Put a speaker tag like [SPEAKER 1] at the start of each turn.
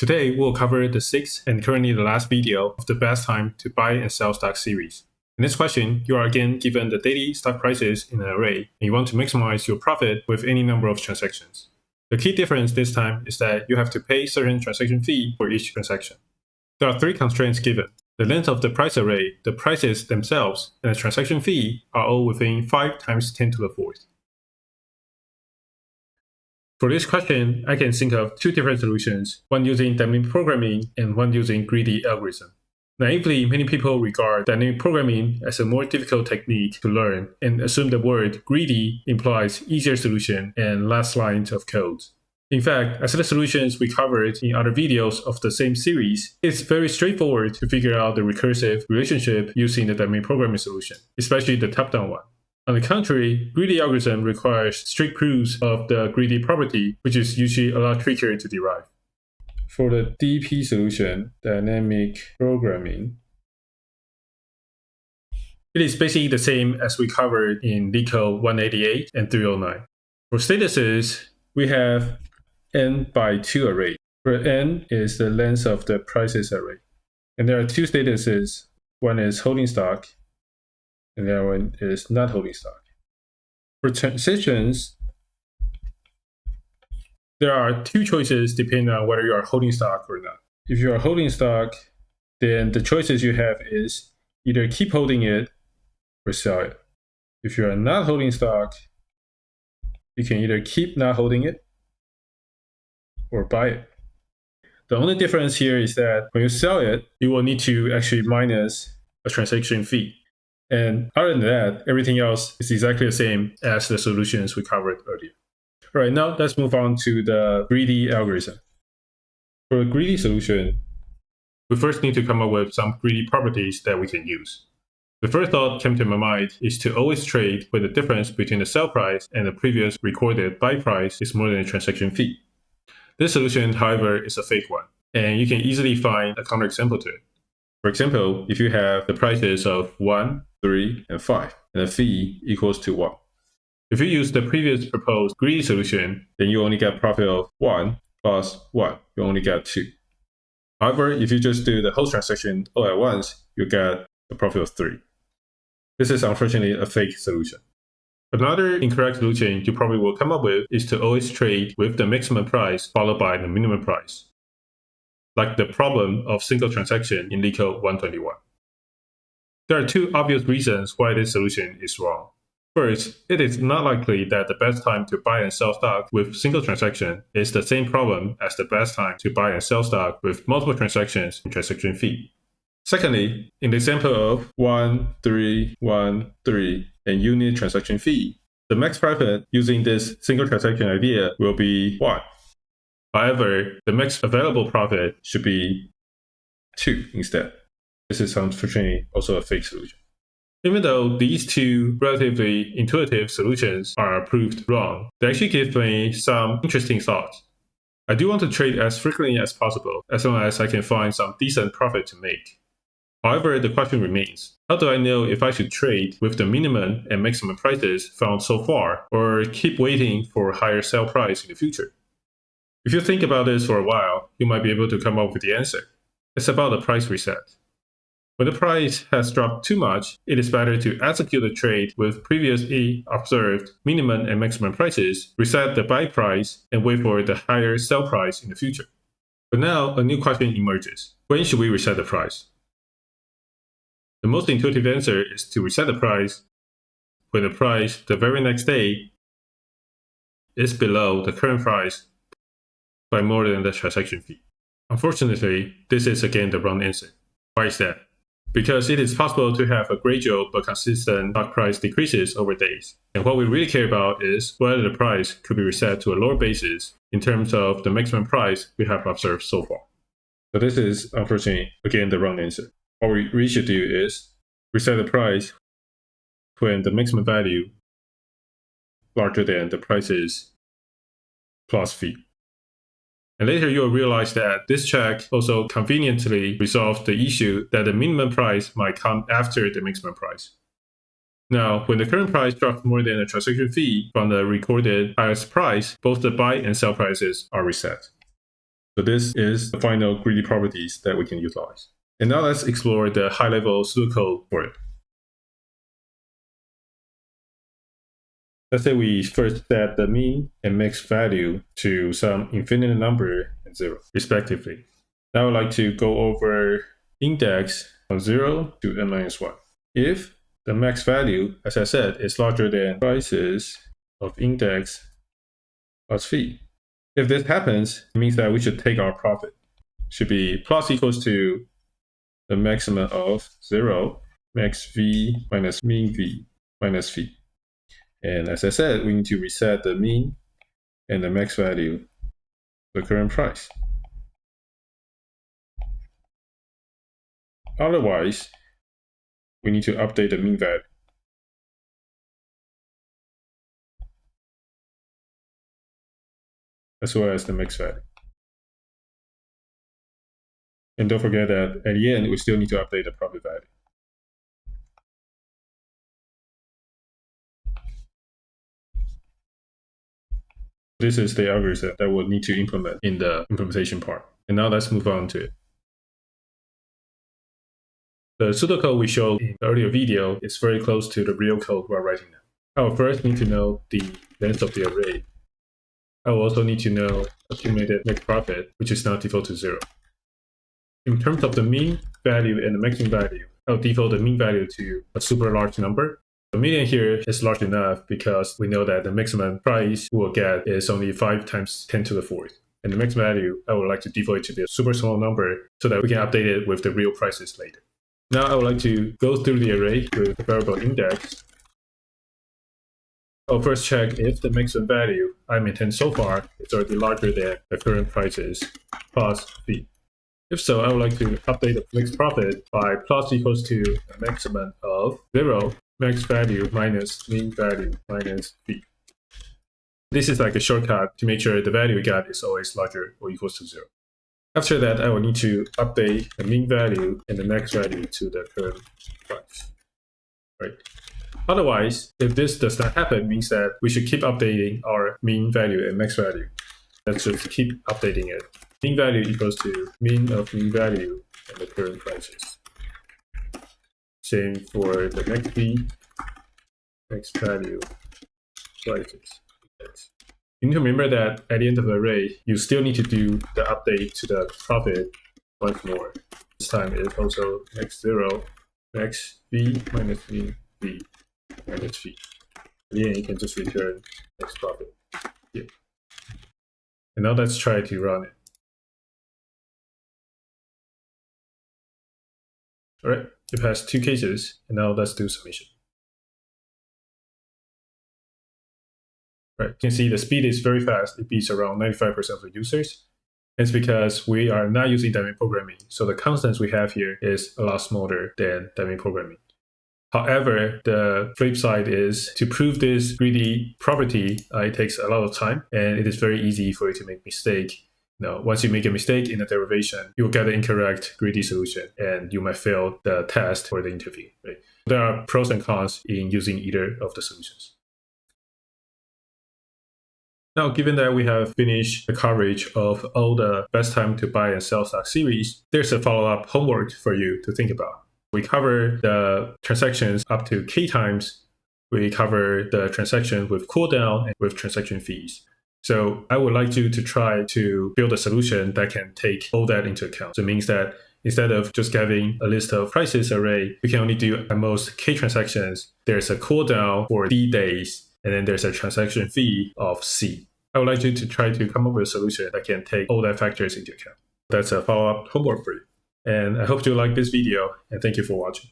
[SPEAKER 1] Today, we'll cover the sixth and currently the last video of the best time to buy and sell stock series. In this question, you are again given the daily stock prices in an array, and you want to maximize your profit with any number of transactions. The key difference this time is that you have to pay certain transaction fee for each transaction. There are three constraints given. The length of the price array, the prices themselves, and the transaction fee are all within 5 times 10 to the fourth. For this question, I can think of two different solutions, one using dynamic programming and one using greedy algorithm. Naively, many people regard dynamic programming as a more difficult technique to learn and assume the word greedy implies easier solution and less lines of code. In fact, as the solutions we covered in other videos of the same series, it's very straightforward to figure out the recursive relationship using the dynamic programming solution, especially the top-down one. On the contrary, greedy algorithm requires strict proofs of the greedy property, which is usually a lot trickier to derive. For the DP solution, dynamic programming, it is basically the same as we covered in LeetCode 188 and 309. For statuses, we have n by 2 array, where n is the length of the prices array. And there are two statuses. One is holding stock, and the other one is not holding stock. For transitions, there are two choices depending on whether you are holding stock or not. If you are holding stock, then the choices you have is either keep holding it or sell it. If you are not holding stock, you can either keep not holding it or buy it. The only difference here is that when you sell it, you will need to actually minus a transaction fee. And other than that, everything else is exactly the same as the solutions we covered earlier. All right, now let's move on to the greedy algorithm. For a greedy solution, we first need to come up with some greedy properties that we can use. The first thought came to my mind is to always trade when the difference between the sell price and the previous recorded buy price is more than a transaction fee. This solution, however, is a fake one, and you can easily find a counterexample to it. For example, if you have the prices of 1, 3, and 5, and the fee equals to 1. If you use the previous proposed greedy solution, then you only get profit of 1 plus 1. You only get 2. However, if you just do the whole transaction all at once, you get a profit of 3. This is unfortunately a fake solution. Another incorrect solution you probably will come up with is to always trade with the maximum price followed by the minimum price, like the problem of single transaction in LeetCode 121. There are two obvious reasons why this solution is wrong. First, it is not likely that the best time to buy and sell stock with single transaction is the same problem as the best time to buy and sell stock with multiple transactions and transaction fee. Secondly, in the example of 1, 3, 1, 3, and unit transaction fee, the max profit using this single transaction idea will be 1. However, the max available profit should be 2 instead. This is unfortunately also a fake solution. Even though these two relatively intuitive solutions are proved wrong, they actually give me some interesting thoughts. I do want to trade as frequently as possible, as long as I can find some decent profit to make. However, the question remains, how do I know if I should trade with the minimum and maximum prices found so far, or keep waiting for a higher sell price in the future? If you think about this for a while, you might be able to come up with the answer. It's about the price reset. When the price has dropped too much, it is better to execute a trade with previously observed minimum and maximum prices, reset the buy price, and wait for the higher sell price in the future. But now, a new question emerges. When should we reset the price? The most intuitive answer is to reset the price when the price the very next day is below the current price by more than the transaction fee. Unfortunately, this is again the wrong answer. Why is that? Because it is possible to have a gradual but consistent stock price decreases over days. And what we really care about is whether the price could be reset to a lower basis in terms of the maximum price we have observed so far. So this is, unfortunately, again, the wrong answer. What we really should do is reset the price when the maximum value larger than the prices plus fee. And later you'll realize that this check also conveniently resolves the issue that the minimum price might come after the maximum price. Now, when the current price drops more than the transaction fee from the recorded highest price, both the buy and sell prices are reset. So this is the final greedy properties that we can utilize. And now let's explore the high-level pseudocode for it. Let's say we first set the mean and max value to some infinite number and 0, respectively. Now I'd like to go over index from 0 to n-1. If the max value, as I said, is larger than prices of index plus fee. If this happens, it means that we should take our profit. Should be plus equals to the maximum of 0, max v minus mean v minus fee. And as I said, we need to reset the mean and the max value to the current price. Otherwise, we need to update the mean value. As well as the max value. And don't forget that at the end, we still need to update the profit value. This is the algorithm that we'll need to implement in the implementation part. And now let's move on to it. The pseudocode we showed in the earlier video is very close to the real code we're writing now. I will first need to know the length of the array. I will also need to know accumulated net profit, which is now default to 0. In terms of the mean value and the maximum value, I'll default the mean value to a super large number. The median here is large enough because we know that the maximum price we'll get is only 5 times 10 to the 4th. And the max value, I would like to default it to the super small number so that we can update it with the real prices later. Now I would like to go through the array with the variable index. I'll first check if the maximum value I maintained so far is already larger than the current prices plus fee. If so, I would like to update the max profit by plus equals to the maximum of 0, max value minus mean value minus fee. This is like a shortcut to make sure the value we got is always larger or equals to 0. After that, I will need to update the mean value and the max value to the current price. Right. Otherwise, if this does not happen, it means that we should keep updating our mean value and max value. Let's just keep updating it. Mean value equals to mean of mean value and the current prices. Same for the next fee, max value, prices. You need to remember that at the end of the array, you still need to do the update to the profit once more. This time it's also max 0, max v minus mean v minus fee. At the end, you can just return max profit here. And now let's try to run it. All right, it passed 2 cases, and now let's do submission. Right, you can see the speed is very fast. It beats around 95% of the users. It's because we are not using dynamic programming, so the constants we have here is a lot smaller than dynamic programming. However, the flip side is to prove this greedy property, it takes a lot of time, and it is very easy for you to make mistake. Now, once you make a mistake in a derivation, you will get the incorrect greedy solution, and you might fail the test or the interview. Right? There are pros and cons in using either of the solutions. Now, given that we have finished the coverage of all the best time to buy and sell stock series, there's a follow-up homework for you to think about. We cover the transactions up to k times. We cover the transaction with cooldown and with transaction fees. So I would like you to try to build a solution that can take all that into account. So it means that instead of just having a list of prices array, we can only do at most k transactions. There's a cooldown for d days, and then there's a transaction fee of c. I would like you to try to come up with a solution that can take all that factors into account. That's a follow-up homework for you. And I hope you like this video, and thank you for watching.